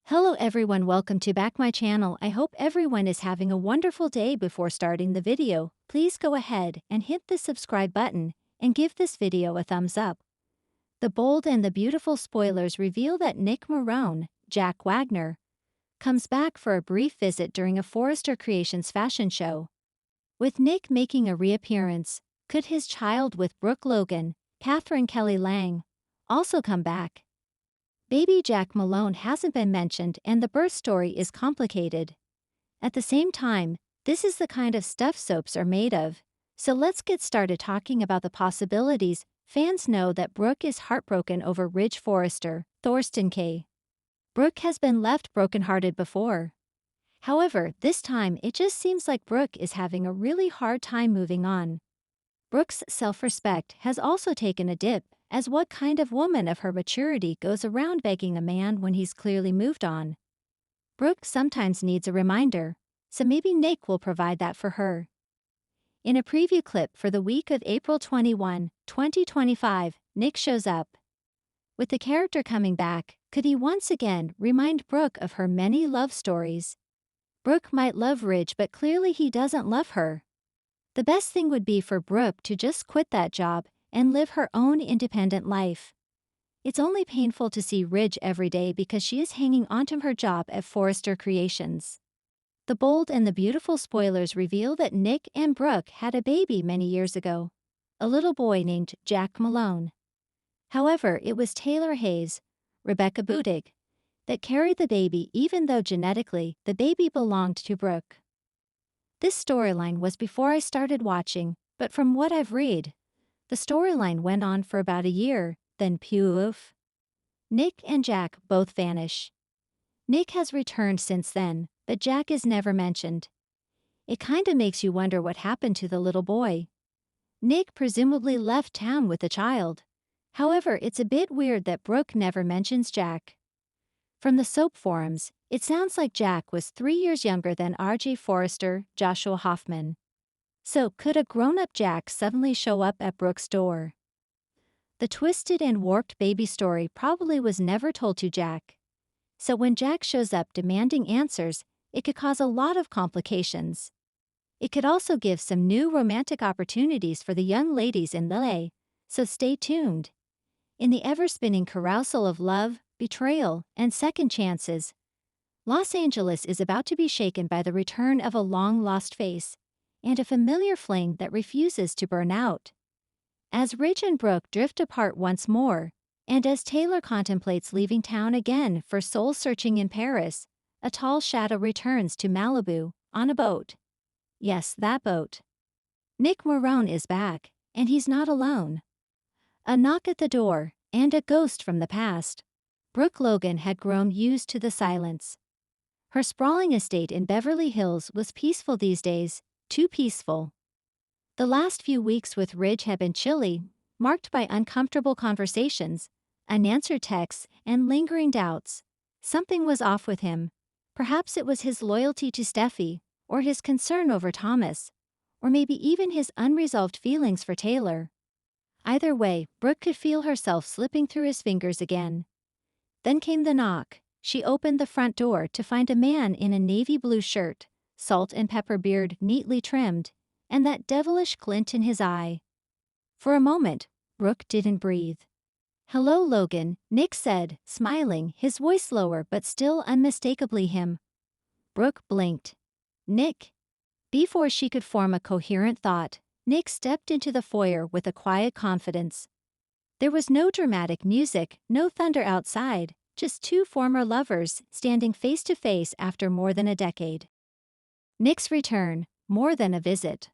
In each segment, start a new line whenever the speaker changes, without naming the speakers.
Hello everyone, welcome to back my channel. I hope everyone is having a wonderful day. Before starting the video, please go ahead and hit the subscribe button and give this video a thumbs up. The bold and the beautiful spoilers reveal that Nick Marone, Jack Wagner, comes back for a brief visit during a Forrester Creations fashion show. With Nick making a reappearance, could his child with Brooke Logan, Catherine Kelly Lang, also come back? Baby Jack Malone hasn't been mentioned and the birth story is complicated. At the same time, this is the kind of stuff soaps are made of. So let's get started talking about the possibilities. Fans know that Brooke is heartbroken over Ridge Forrester, Thorsten K. Brooke has been left brokenhearted before. However, this time it just seems like Brooke is having a really hard time moving on. Brooke's self-respect has also taken a dip, as what kind of woman of her maturity goes around begging a man when he's clearly moved on? Brooke sometimes needs a reminder, so maybe Nick will provide that for her. In a preview clip for the week of April 21, 2025, Nick shows up. With the character coming back, could he once again remind Brooke of her many love stories? Brooke might love Ridge, but clearly he doesn't love her. The best thing would be for Brooke to just quit that job and live her own independent life. It's only painful to see Ridge every day because she is hanging onto her job at Forrester Creations. The bold and the beautiful spoilers reveal that Nick and Brooke had a baby many years ago, a little boy named Jack Malone. However, it was Taylor Hayes, Rebecca Budig, that carried the baby even though genetically the baby belonged to Brooke. This storyline was before I started watching, but from what I've read, the storyline went on for about a year, then poof. Nick and Jack both vanish. Nick has returned since then, but Jack is never mentioned. It kinda makes you wonder what happened to the little boy. Nick presumably left town with the child. However, it's a bit weird that Brooke never mentions Jack. From the soap forums, it sounds like Jack was 3 years younger than R.J. Forrester, Joshua Hoffman. So, could a grown-up Jack suddenly show up at Brooke's door? The twisted and warped baby story probably was never told to Jack. So when Jack shows up demanding answers, it could cause a lot of complications. It could also give some new romantic opportunities for the young ladies in LA, so stay tuned. In the ever-spinning carousel of love, betrayal, and second chances, Los Angeles is about to be shaken by the return of a long-lost face and a familiar flame that refuses to burn out. As Ridge and Brooke drift apart once more, and as Taylor contemplates leaving town again for soul-searching in Paris, a tall shadow returns to Malibu, on a boat. Yes, that boat. Nick Marone is back, and he's not alone. A knock at the door, and a ghost from the past. Brooke Logan had grown used to the silence. Her sprawling estate in Beverly Hills was peaceful these days, too peaceful. The last few weeks with Ridge had been chilly, marked by uncomfortable conversations, unanswered texts, and lingering doubts. Something was off with him. Perhaps it was his loyalty to Steffi, or his concern over Thomas, or maybe even his unresolved feelings for Taylor. Either way, Brooke could feel herself slipping through his fingers again. Then came the knock. She opened the front door to find a man in a navy blue shirt, salt and pepper beard neatly trimmed, and that devilish glint in his eye. For a moment, Brooke didn't breathe. "Hello, Logan," Nick said, smiling, his voice lower but still unmistakably him. Brooke blinked. "Nick?" Before she could form a coherent thought, Nick stepped into the foyer with a quiet confidence. There was no dramatic music, no thunder outside, just two former lovers standing face to face after more than a decade. Nick's return, more than a visit.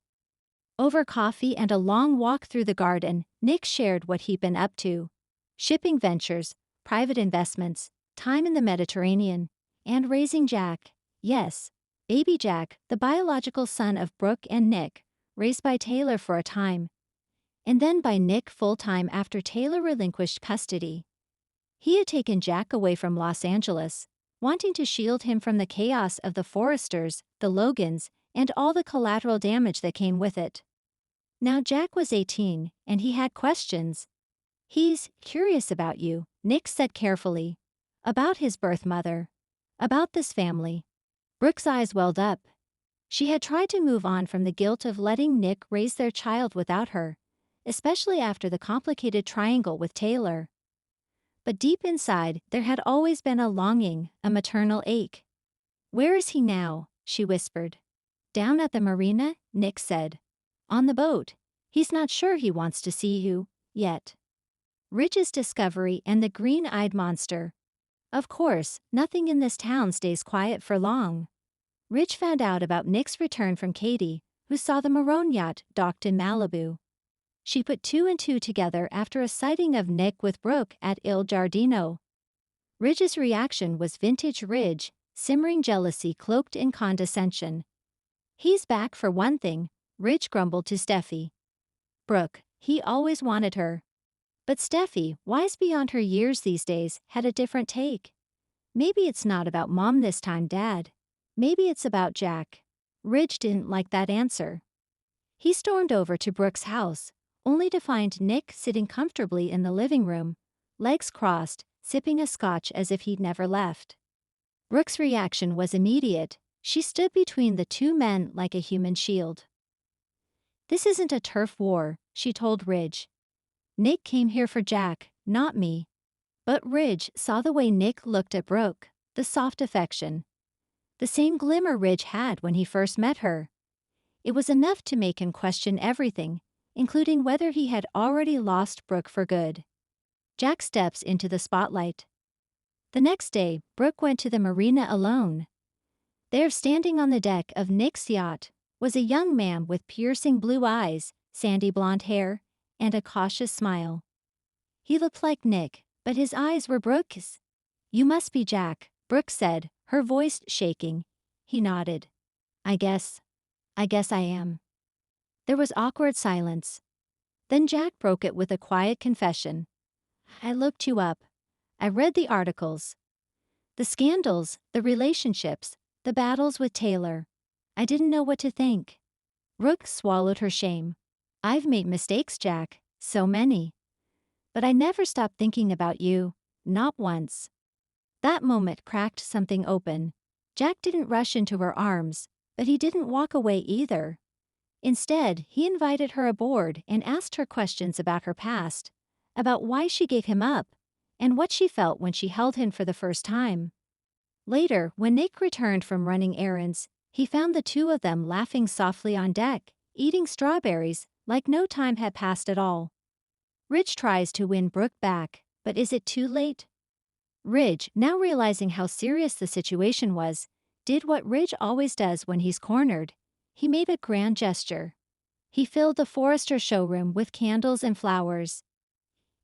Over coffee and a long walk through the garden, Nick shared what he'd been up to. Shipping ventures, private investments, time in the Mediterranean, and raising Jack. Yes, baby Jack, the biological son of Brooke and Nick, raised by Taylor for a time, and then by Nick full-time after Taylor relinquished custody. He had taken Jack away from Los Angeles, wanting to shield him from the chaos of the Forresters, the Logans, and all the collateral damage that came with it. Now Jack was 18, and he had questions. "He's curious about you," Nick said carefully. "About his birth mother." About this family. Brooke's eyes welled up. She had tried to move on from the guilt of letting Nick raise their child without her, especially after the complicated triangle with Taylor. But deep inside, there had always been a longing, a maternal ache. "Where is he now?" she whispered. "Down at the marina," Nick said. "On the boat. He's not sure he wants to see you, yet." Ridge's discovery and the green-eyed monster. Of course, nothing in this town stays quiet for long. Ridge found out about Nick's return from Katie, who saw the Marone yacht docked in Malibu. She put two and two together after a sighting of Nick with Brooke at Il Giardino. Ridge's reaction was vintage Ridge, simmering jealousy cloaked in condescension. "He's back for one thing," Ridge grumbled to Steffi. Brooke, he always wanted her. But Steffi, wise beyond her years these days, had a different take. "Maybe it's not about Mom this time, Dad. Maybe it's about Jack." Ridge didn't like that answer. He stormed over to Brooke's house, only to find Nick sitting comfortably in the living room, legs crossed, sipping a scotch as if he'd never left. Brooke's reaction was immediate. She stood between the two men like a human shield. "This isn't a turf war," she told Ridge. "Nick came here for Jack, not me." But Ridge saw the way Nick looked at Brooke, the soft affection. The same glimmer Ridge had when he first met her. It was enough to make him question everything, including whether he had already lost Brooke for good. Jack steps into the spotlight. The next day, Brooke went to the marina alone. There, standing on the deck of Nick's yacht, was a young man with piercing blue eyes, sandy blonde hair, and a cautious smile. He looked like Nick, but his eyes were Brooke's. "You must be Jack," Brooke said, her voice shaking. He nodded. I guess I am." There was awkward silence. Then Jack broke it with a quiet confession. "I looked you up. I read the articles. The scandals, the relationships, the battles with Taylor. I didn't know what to think." Brooke swallowed her shame. "I've made mistakes, Jack, so many. But I never stopped thinking about you, not once." That moment cracked something open. Jack didn't rush into her arms, but he didn't walk away either. Instead, he invited her aboard and asked her questions about her past, about why she gave him up, and what she felt when she held him for the first time. Later, when Nick returned from running errands, he found the two of them laughing softly on deck, eating strawberries, like no time had passed at all. Ridge tries to win Brooke back, but is it too late? Ridge, now realizing how serious the situation was, did what Ridge always does when he's cornered. He made a grand gesture. He filled the Forrester showroom with candles and flowers.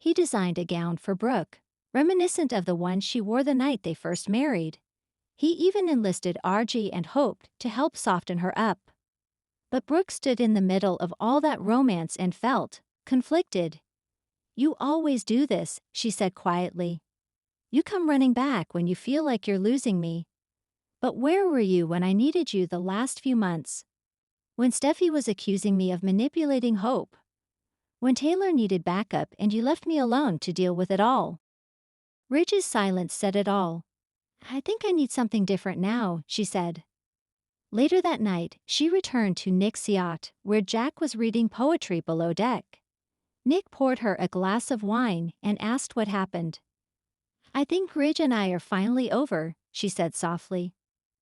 He designed a gown for Brooke, reminiscent of the one she wore the night they first married. He even enlisted Argy and Hope to help soften her up. But Brooke stood in the middle of all that romance and felt conflicted. "You always do this," she said quietly. "You come running back when you feel like you're losing me. But where were you when I needed you the last few months? When Steffi was accusing me of manipulating Hope? When Taylor needed backup and you left me alone to deal with it all?" Ridge's silence said it all. "I think I need something different now," she said. Later that night, she returned to Nick's yacht, where Jack was reading poetry below deck. Nick poured her a glass of wine and asked what happened. "I think Ridge and I are finally over," she said softly.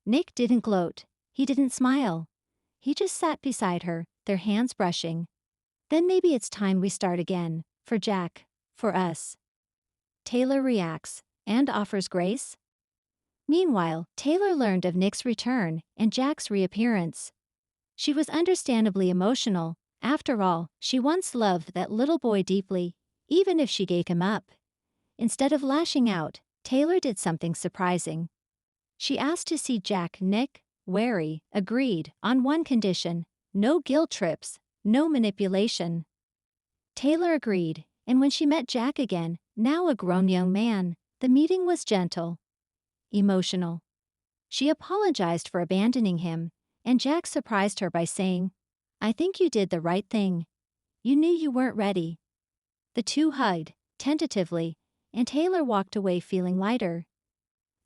Nick didn't gloat. He didn't smile. He just sat beside her, their hands brushing. "Then maybe it's time we start again, for Jack, for us." Taylor reacts and offers grace. Meanwhile, Taylor learned of Nick's return and Jack's reappearance. She was understandably emotional. After all, she once loved that little boy deeply, even if she gave him up. Instead of lashing out, Taylor did something surprising. She asked to see Jack. Nick, wary, agreed, on one condition: no guilt trips, no manipulation. Taylor agreed, and when she met Jack again, now a grown young man, the meeting was gentle, emotional. She apologized for abandoning him, and Jack surprised her by saying, "I think you did the right thing. You knew you weren't ready." The two hugged, tentatively, and Taylor walked away feeling lighter.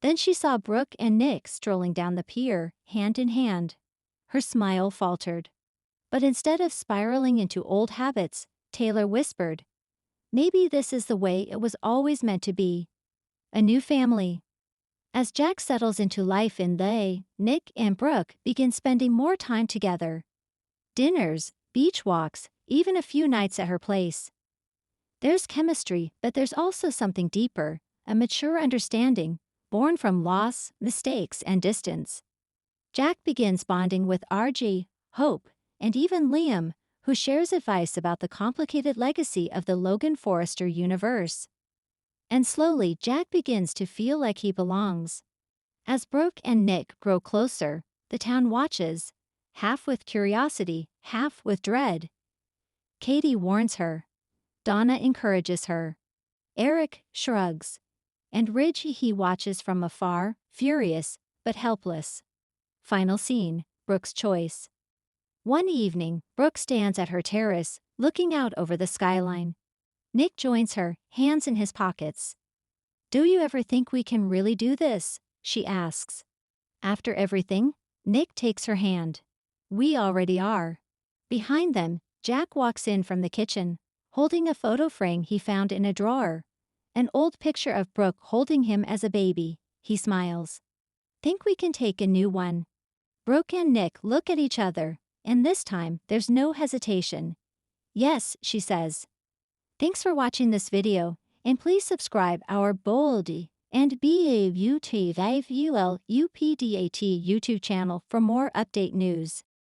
Then she saw Brooke and Nick strolling down the pier, hand in hand. Her smile faltered. But instead of spiraling into old habits, Taylor whispered, "Maybe this is the way it was always meant to be. A new family." As Jack settles into life in they, Nick and Brooke begin spending more time together. Dinners, beach walks, even a few nights at her place. There's chemistry, but there's also something deeper, a mature understanding, born from loss, mistakes, and distance. Jack begins bonding with RG, Hope, and even Liam, who shares advice about the complicated legacy of the Logan Forrester universe. And slowly Jack begins to feel like he belongs. As Brooke and Nick grow closer, the town watches, half with curiosity, half with dread. Katie warns her. Donna encourages her. Eric shrugs. And Ridge he watches from afar, furious, but helpless. Final scene, Brooke's choice. One evening, Brooke stands at her terrace, looking out over the skyline. Nick joins her, hands in his pockets. "Do you ever think we can really do this?" she asks. After everything, Nick takes her hand. "We already are." Behind them, Jack walks in from the kitchen, holding a photo frame he found in a drawer. An old picture of Brooke holding him as a baby. He smiles. "Think we can take a new one?" Brooke and Nick look at each other, and this time there's no hesitation. "Yes," she says. Thanks for watching this video, and please subscribe our Boldy and BAUTVULUPDAT YouTube channel for more update news.